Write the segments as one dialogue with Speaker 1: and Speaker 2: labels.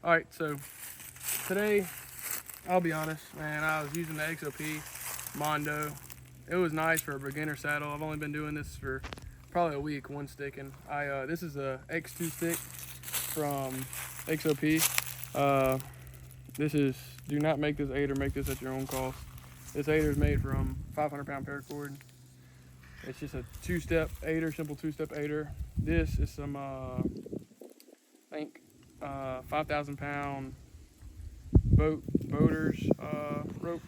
Speaker 1: All right, so today, I'll be honest, man, I was using the XOP Mondo. It was nice for a beginner saddle. I've only been doing this for probably a week, one sticking. This is a X2 stick from XOP. Do not make this aider, make this at your own cost. This aider is made from 500-pound paracord. It's just a two-step aider, simple two-step aider. This is some, I think, 5,000-pound boaters rope.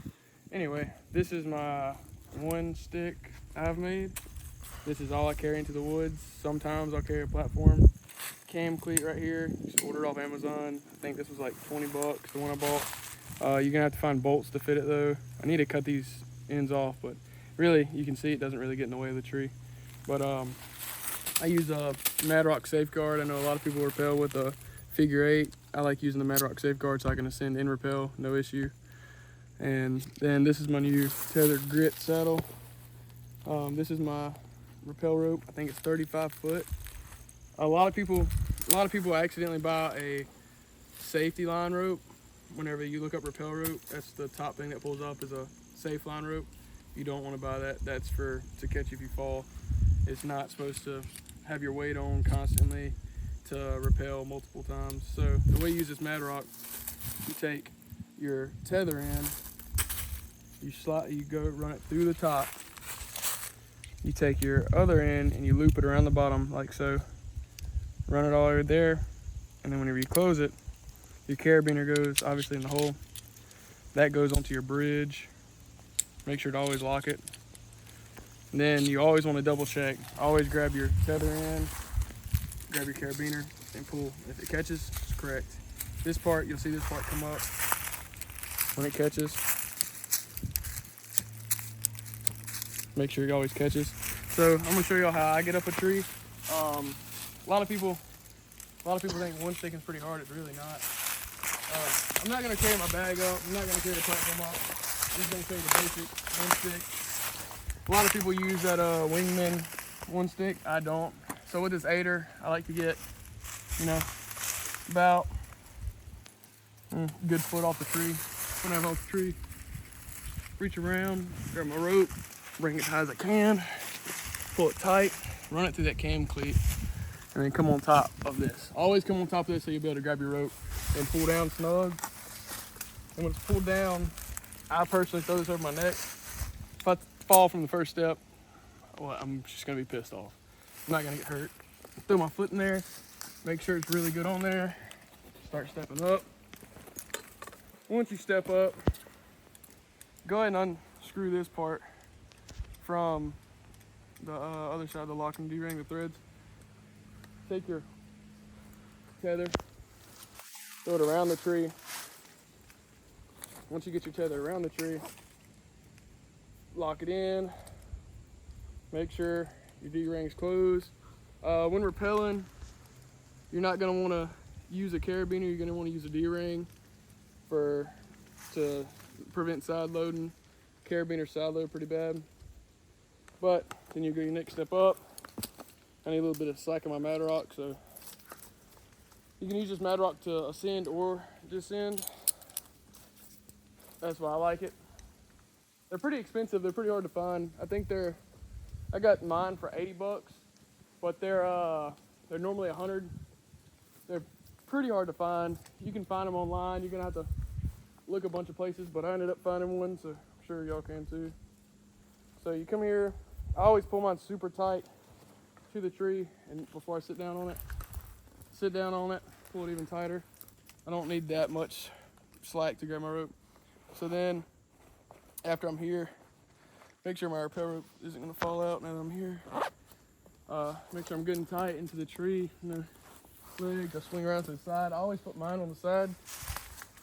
Speaker 1: Anyway, this is my one stick I've made. This is all I carry into the woods. Sometimes I'll carry a platform cam cleat right here. Just ordered off Amazon. I think this was like 20 bucks, the one I bought. You're gonna have to find bolts to fit it though. I need to cut these ends off, but really, you can see it doesn't really get in the way of the tree. But I use a madrock safeguard. I know a lot of people rappel with a figure 8. I like using the madrock safeguard so I can ascend in rappel, no issue. And then this is my new Tether grit saddle. This is my rappel rope. I think it's 35 foot. A lot of people accidentally buy a safety line rope. Whenever you look up rappel rope, that's the top thing that pulls up is a safe line rope. You don't want to buy that. That's to catch you if you fall. It's not supposed to have your weight on constantly to rappel multiple times. So the way you use this madrock, you take your tether end, you go run it through the top. You take your other end and you loop it around the bottom like so. Run it all over there, and then whenever you close it, your carabiner goes obviously in the hole. That goes onto your bridge. Make sure to always lock it. And then you always want to double check. Always grab your tether end, grab your carabiner, and pull. If it catches, it's correct. This part, you'll see this part come up when it catches. Make sure it always catches. So I'm gonna show y'all how I get up a tree. A lot of people think one sticking is pretty hard. It's really not. I'm not gonna carry my bag up. I'm not gonna carry the platform up. I'm just gonna carry the basic one stick. A lot of people use that Wingman one stick. I don't. So with this aider, I like to get, about a good foot off the tree. When I'm off the tree, reach around, grab my rope, bring it as high as I can, pull it tight, run it through that cam cleat, and then come on top of this. Always come on top of this so you'll be able to grab your rope and pull down snug. And when it's pulled down, I personally throw this over my neck. If I fall from the first step, well, I'm just gonna be pissed off. I'm not gonna get hurt. Throw my foot in there, make sure it's really good on there. Start stepping up. Once you step up, go ahead and unscrew this part from the other side of the lock and D-ring, the threads. Take your tether, throw it around the tree. Once you get your tether around the tree, lock it in. Make sure your D-ring's closed. When rappelling, you're not gonna wanna use a carabiner, you're gonna wanna use a D-ring to prevent side loading. Carabiner side load pretty bad. But then you go your next step up. I need a little bit of slack in my madrock, so you can use this madrock to ascend or descend. That's why I like it. They're pretty expensive. They're pretty hard to find. I got mine for 80 bucks, but they're normally 100. They're pretty hard to find. You can find them online. You're gonna have to look a bunch of places, but I ended up finding one, so I'm sure y'all can too. So you come here. I always pull mine super tight to the tree, and before I sit down on it, pull it even tighter. I don't need that much slack to grab my rope. So then, after I'm here, make sure my rappel rope isn't gonna fall out now that I'm here. Make sure I'm good and tight into the tree, and the legs, I swing around to the side. I always put mine on the side,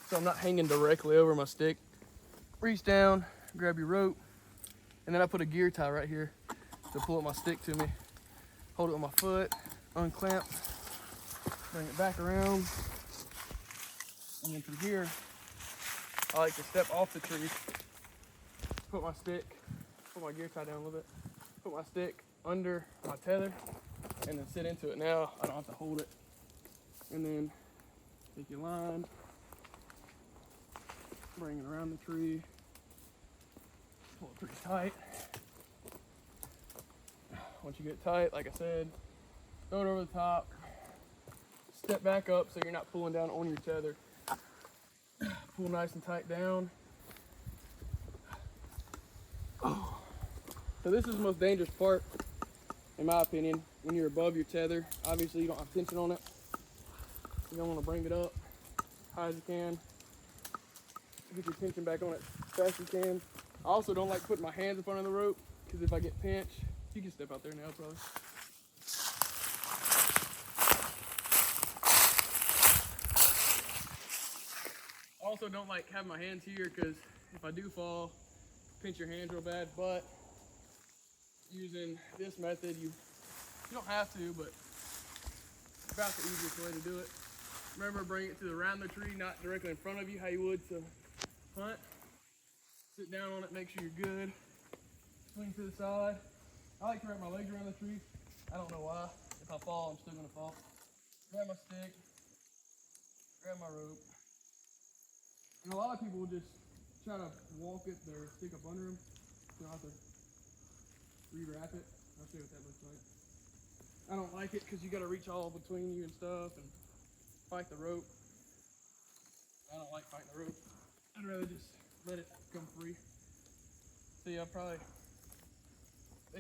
Speaker 1: so I'm not hanging directly over my stick. Reach down, grab your rope, and then I put a gear tie right here to pull up my stick to me. Hold it with my foot, unclamp, bring it back around, and then from here, I like to step off the tree, put my gear tie down a little bit, put my stick under my tether, and then sit into it. Now I don't have to hold it. And then Take your line, bring it around the tree, pull it pretty tight. Once you get tight, like I said, throw it over the top, step back up so you're not pulling down on your tether. Pull nice and tight down. So this is the most dangerous part, in my opinion, when you're above your tether. Obviously you don't have tension on it. You don't want to bring it up high as you can. Get your tension back on it as fast as you can. I also don't like putting my hands in front of the rope, because if I get pinched, you can step out there now probably. I also don't like having my hands here, because if I do fall, pinch your hands real bad. But using this method, you don't have to, but it's about the easiest way to do it. Remember, bring it to around the tree, not directly in front of you, how you would to hunt. Sit down on it, make sure you're good. Swing to the side. I like to wrap my legs around the tree. I don't know why. If I fall, I'm still gonna fall. Grab my stick, grab my rope. And a lot of people will just try to walk it, their stick up under them. So I have to re-wrap it. I'll show you what that looks like. I don't like it because you gotta reach all between you and stuff and fight the rope. I don't like fighting the rope. I'd rather just let it come free. See, they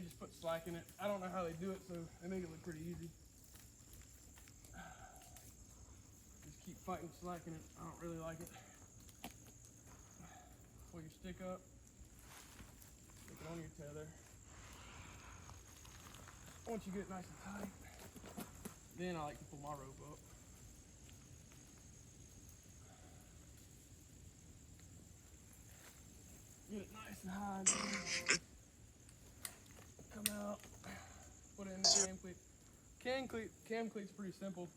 Speaker 1: just put slack in it. I don't know how they do it, so they make it look pretty easy. Just keep fighting slack in it. I don't really like it. Pull your stick up, stick it on your tether. Once you get it nice and tight, then I like to pull my rope up. Get it nice and high, and come out, put it in the cam cleat. Cam cleat's pretty simple.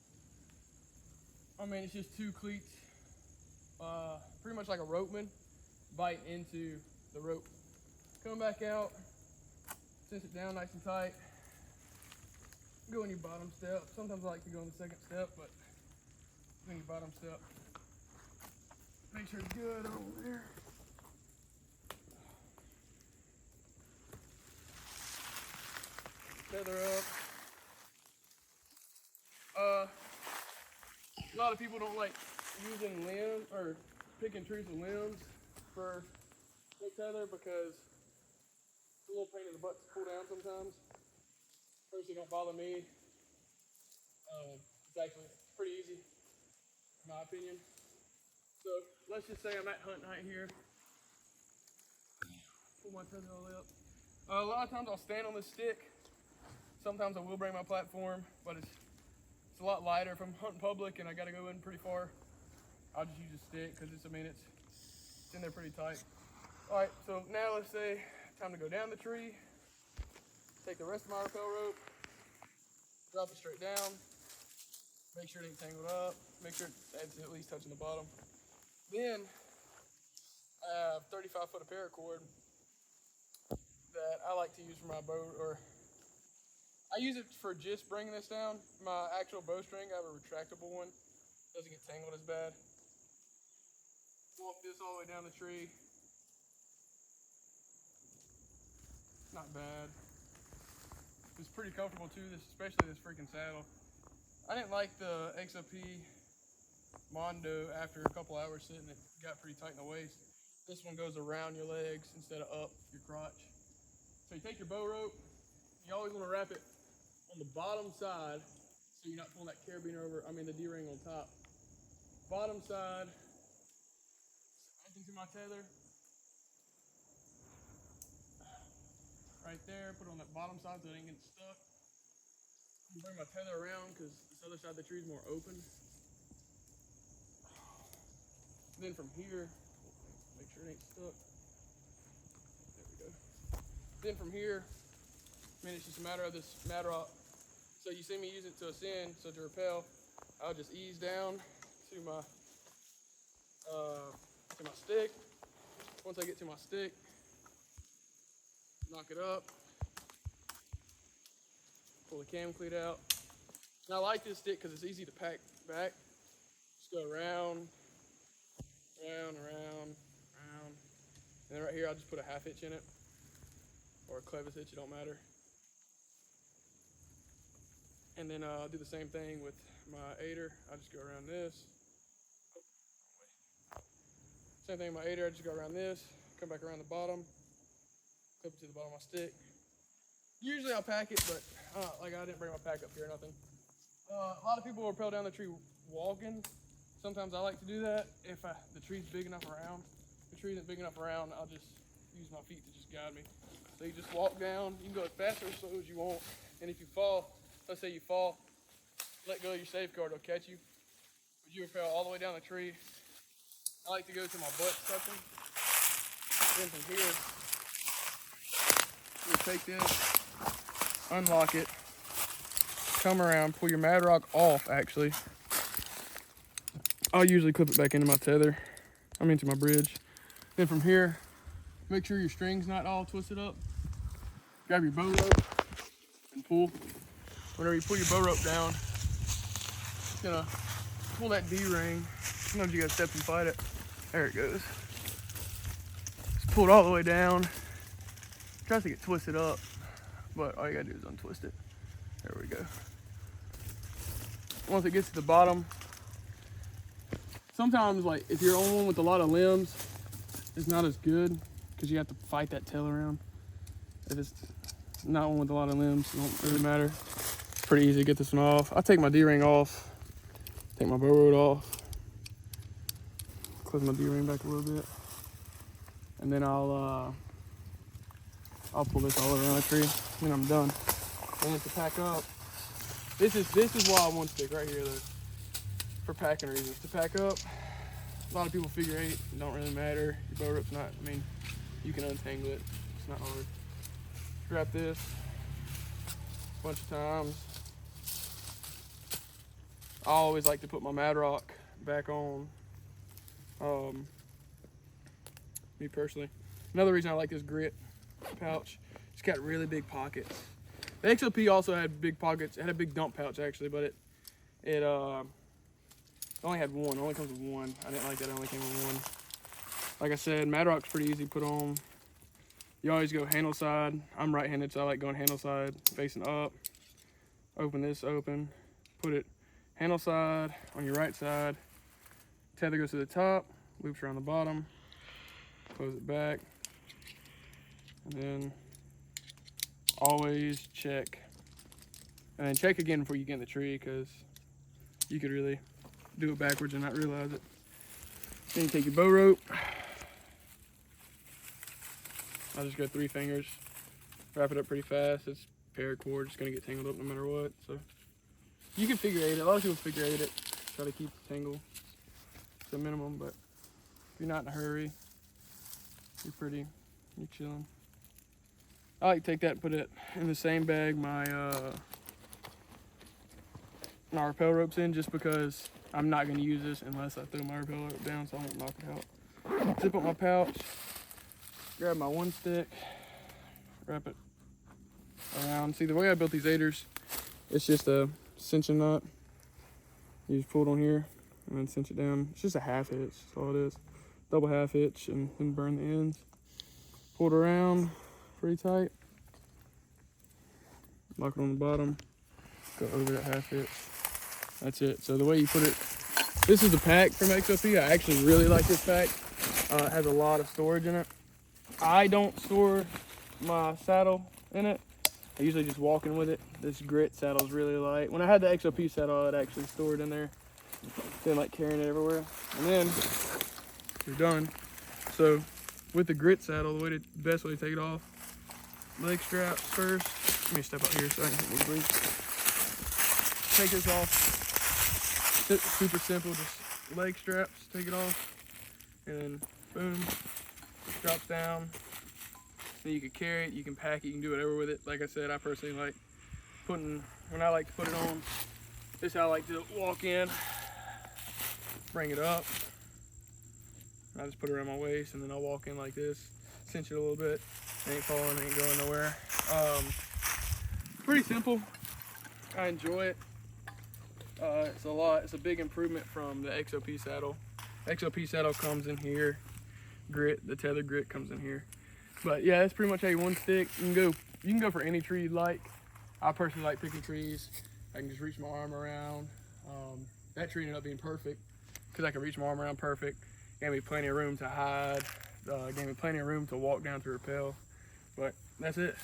Speaker 1: I mean, it's just two cleats, pretty much like a ropeman, biting into the rope. Come back out, cinch it down nice and tight. Go in your bottom step. Sometimes I like to go in the second step, but go in your bottom step. Make sure it's good over there. Tether up. A lot of people don't like using limbs or picking trees with limbs for the tether because it's a little pain in the butt to pull down sometimes. Personally, don't bother me. It's actually pretty easy, in my opinion. So let's just say I'm at hunt night here. Pull my tether all the way up. A lot of times I'll stand on this stick. Sometimes I will bring my platform, but it's a lot lighter. If I'm hunting public and I gotta go in pretty far, I'll just use a stick because it's in there pretty tight. All right, so now let's say time to go down the tree. Take the rest of my rappel rope, drop it straight down. Make sure it ain't tangled up. Make sure it's at least touching the bottom. Then I have 35 foot of paracord that I like to use for my bow, or I use it for just bringing this down. My actual bowstring, I have a retractable one. Doesn't get tangled as bad. Walk this all the way down the tree. Not bad. It's pretty comfortable too, especially this freaking saddle. I didn't like the XOP Mondo after a couple hours sitting. It got pretty tight in the waist. This one goes around your legs instead of up your crotch. So you take your bow rope. You always want to wrap it on the bottom side so you're not pulling that carabiner over, the D-ring on top. Bottom side, into my tether. Right there, put it on that bottom side so it ain't getting stuck. I'm gonna bring my tether around because this other side of the tree is more open. Then from here, make sure it ain't stuck. There we go. Then from here, it's just a matter of this madrock. So you see me use it to ascend, so to rappel, I'll just ease down to my stick. Once I get to my stick, knock it up, pull the cam cleat out. And I like this stick because it's easy to pack back. Just go around, around. And then right here, I'll just put a half hitch in it, or a clevis hitch, it don't matter. And then I'll do the same thing with my aider. I'll just go around this. Same thing with my aider, I just go around this, come back around the bottom, clip it to the bottom of my stick. Usually I'll pack it, but like I didn't bring my pack up here or nothing. A lot of people will rappel down the tree walking. Sometimes I like to do that if the tree's big enough around. If the tree isn't big enough around, I'll just use my feet to just guide me. So you just walk down, you can go as fast or as slow as you want. And if you fall, let's say you fall, let go of your safeguard, it'll catch you. But you rappel all the way down the tree. I like to go to my butt section. Then from here, you take this, unlock it, come around, pull your madrock off actually. I'll usually clip it back into my tether, to my bridge. Then from here, make sure your string's not all twisted up. Grab your bow rope and pull. Whenever you pull your bow rope down, it's gonna pull that D-ring. Sometimes you gotta step and fight it. There it goes. Just pull it all the way down. Tries to get twisted up, but all you gotta do is untwist it. There we go. Once it gets to the bottom, sometimes like if you're on one with a lot of limbs, it's not as good because you have to fight that tail around. If it's not one with a lot of limbs, it don't really matter. It's pretty easy to get this one off. I'll take my D-ring off, take my bow rod off, close my D-ring back a little bit, and then I'll pull this all around the tree, and I'm done. And then to pack up, this is why I want stick right here though, for packing reasons. To pack up, a lot of people figure eight, it don't really matter. Your bow rope's not, you can untangle it, it's not hard. Strap this a bunch of times. I always like to put my madrock back on. Me personally. Another reason I like this grit pouch, it's got really big pockets. The XOP also had big pockets. It had a big dump pouch actually, but it only had one. It only comes with one. I didn't like that. It only came with one. Like I said, madrock's pretty easy to put on. You always go handle side. I'm right-handed, so I like going handle side, facing up. Open this open. Put it handle side on your right side. Tether goes to the top, loops around the bottom. Close it back. And then always check. And then check again before you get in the tree, because you could really do it backwards and not realize it. Then you take your bow rope. I'll just go 3 fingers. Wrap it up pretty fast. It's paracord, it's gonna get tangled up no matter what. So you can figure eight it. A lot of people figure eight it. Try to keep the tangle to a minimum, but if you're not in a hurry, you're chilling. I like to take that and put it in the same bag my rappel ropes in, just because I'm not going to use this unless I throw my rappel rope down, so I won't knock it out. Zip up my pouch, grab my one stick, wrap it around. See, the way I built these aiders, it's just a cinching knot. You just pull it on here and then cinch it down. It's just a half hitch, that's all it is. Double half hitch and then burn the ends. Pull it around pretty tight. Lock it on the bottom. Go over that half hitch. That's it. So the way you put it, this is the pack from XOP. I actually really like this pack. It has a lot of storage in it. I don't store my saddle in it. I usually just walk in with it. This grit saddle is really light. When I had the XOP saddle, I'd actually store it in there. Didn't like carrying it everywhere. And then you're done. So with the grit saddle, the best way to take it off, leg straps first. Let me step out here so I can get more breathe. Take this off. It's super simple, just leg straps, take it off, and then boom, drops down. Then you can carry it, you can pack it, you can do whatever with it. Like I said, I personally like when I like to put it on, this is how I like to walk in, bring it up. I just put it around my waist, and then I'll walk in like this, cinch it a little bit. It ain't falling, ain't going nowhere. Pretty simple. I enjoy it. It's a big improvement from the XOP saddle. XOP saddle comes in here, the Tether grit comes in here. But yeah, that's pretty much a one stick. You can go for any tree you'd like. I personally like picking trees. I can just reach my arm around. That tree ended up being perfect because I can reach my arm around perfect. Gave me plenty of room to hide. Gave me plenty of room to walk down to rappel. But that's it.